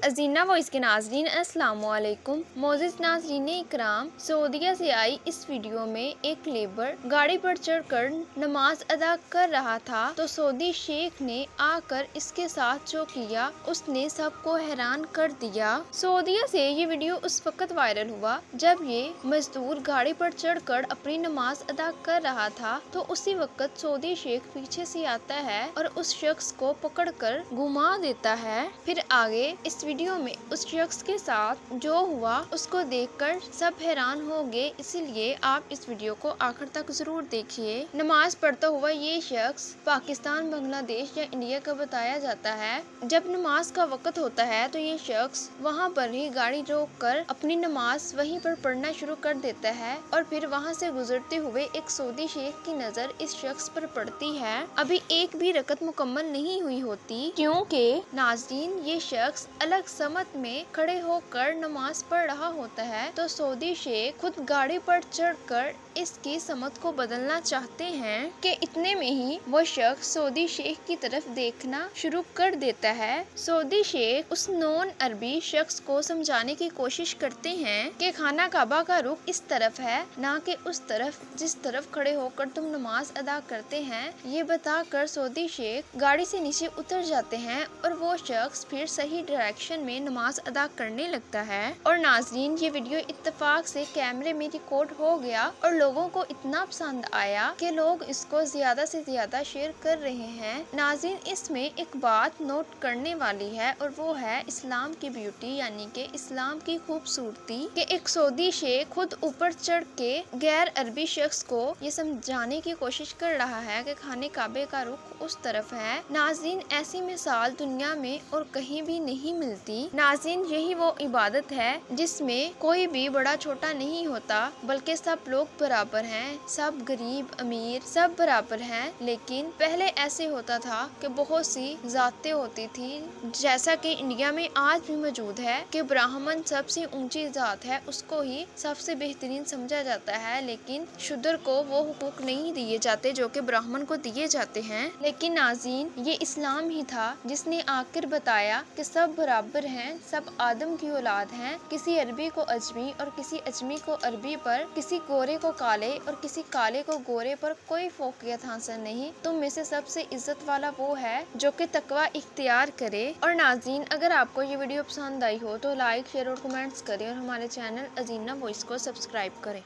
Ajina voice के नाजरीन अस्सलाम वालेकुम। मोअज़्ज़िज़ नाज़रीन इकराम, सऊदीया से आई इस वीडियो में एक लेबर गाड़ी पर चढ़कर नमाज अदा कर रहा था तो सऊदी शेख ने आकर इसके साथ जो किया उसने सबको हैरान कर दिया। सऊदीया से ये वीडियो उस वक्त वायरल हुआ जब ये मजदूर गाड़ी पर चढ़कर अपनी नमाज अदा कर रहा था तो उसी वक्त सऊदी शेख पीछे से आता है और उस शख्स को पकड़कर घुमा देता है। फिर आगे इस वीडियो में उस शख्स के साथ जो हुआ उसको देखकर सब हैरान हो गए, इसीलिए आप इस वीडियो को आखिर तक जरूर देखिए। नमाज पढ़ता हुआ ये शख्स पाकिस्तान, बांग्लादेश या इंडिया का बताया जाता है। जब नमाज का वक्त होता है तो ये शख्स वहाँ पर ही गाड़ी रोक कर अपनी नमाज वहीं पर पढ़ना शुरू कर देता है और फिर वहाँ से गुजरते हुए एक सऊदी शेख की नजर इस शख्स पर पड़ती है। अभी एक भी रकत मुकम्मल नहीं हुई होती क्योंकि नाज़रीन ये शख्स अलग समत में खड़े होकर नमाज पढ़ रहा होता है तो सऊदी शेख खुद गाड़ी पर चढ़कर इसकी समत को बदलना चाहते हैं कि इतने में ही वो शख्स सऊदी शेख की तरफ देखना शुरू कर देता है। सऊदी शेख उस नॉन अरबी शख्स को समझाने की कोशिश करते हैं कि खाना काबा का रुख इस तरफ है, ना कि उस तरफ जिस तरफ खड़े होकर तुम नमाज अदा करते हैं। ये बताकर सऊदी शेख गाड़ी से नीचे उतर जाते हैं और वो शख्स फिर सही डायरेक्शन में नमाज अदा करने लगता है। और नाज़रीन ये वीडियो इत्तेफाक से कैमरे में रिकॉर्ड हो गया और लोगों को इतना पसंद आया कि लोग इसको ज्यादा से ज्यादा शेयर कर रहे हैं। नाज़रीन इसमें एक बात नोट करने वाली है और वो है इस्लाम की ब्यूटी यानी कि इस्लाम की खूबसूरती कि एक सऊदी शेख खुद ऊपर चढ़ के गैर अरबी शख्स को ये समझाने की कोशिश कर रहा है कि खाने काबे का रुख उस तरफ है। नाज़रीन ऐसी मिसाल दुनिया में और कहीं भी नहीं मिलती। नाज़रीन यही वो इबादत है जिसमें कोई भी बड़ा छोटा नहीं होता बल्कि सब लोग बराबर हैं, सब गरीब अमीर सब बराबर हैं। लेकिन पहले ऐसे होता था कि बहुत सी जातें होती थी, जैसा कि इंडिया में आज भी मौजूद है कि ब्राह्मण सबसे ऊंची जात है, उसको ही सबसे बेहतरीन समझा जाता है, लेकिन शूद्र को वो हुकूक नहीं दिए जाते जो कि ब्राह्मण को दिए जाते हैं। लेकिन नाज़रीन ये इस्लाम ही था जिसने आकर बताया कि सब बराबर हैं, सब आदम की औलाद हैं। किसी अरबी को अजमी और किसी अजमी को अरबी पर, किसी गोरे को काले और किसी काले को गोरे पर कोई फोकियत हासिल नहीं। तुम में से सबसे इज्जत वाला वो है जो कि तकवा इख्तियार करे। और नाज़रीन अगर आपको ये वीडियो पसंद आई हो तो लाइक, शेयर और कमेंट्स करें और हमारे चैनल अजीना वॉइस को सब्सक्राइब करें।